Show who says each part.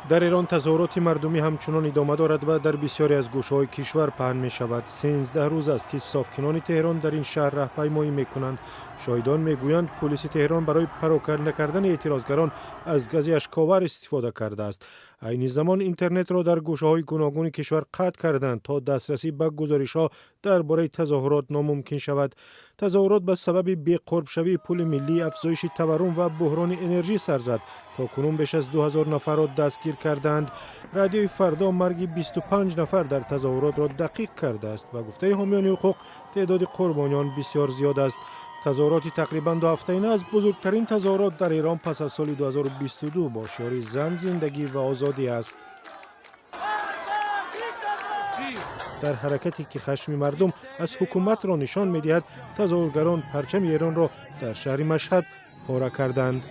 Speaker 1: در ایران تظاهرات مردمی همچنان ادامه دارد و در بسیاری از گوشه‌های کشور پهن می شود. 13 روز است که ساکنان تهران در این شهر راهپیمایی می کنند. شاهدان می گویند پلیس تهران برای پراکنده کردن اعتراضگران از گاز اشک‌آور استفاده کرده است. عین زمان اینترنت را در گوشه‌های گوناگون کشور قطع کردند تا دسترسی به گزارش‌ها درباره تظاهرات ناممکن شود. تظاهرات به سبب بی‌قرب شوی پول ملی، افزایش تورم و بحران انرژی سر زد. تا کنون بیش از 2000 نفر را دستگیر کردند. رادیوی فردا مرگ 25 نفر در تظاهرات را دقیق کرده است و گفته حامیان حقوق تعداد قربانیان بسیار زیاد است. تظاهرات تقریباً 2 هفته‌ای از بزرگترین تظاهرات در ایران پس از سال 2022 با شعار زن، زندگی و آزادی است. در حرکتی که خشم مردم از حکومت را نشان می‌دهد، تظاهرگران پرچم ایران را در شهر مشهد پاره کردند.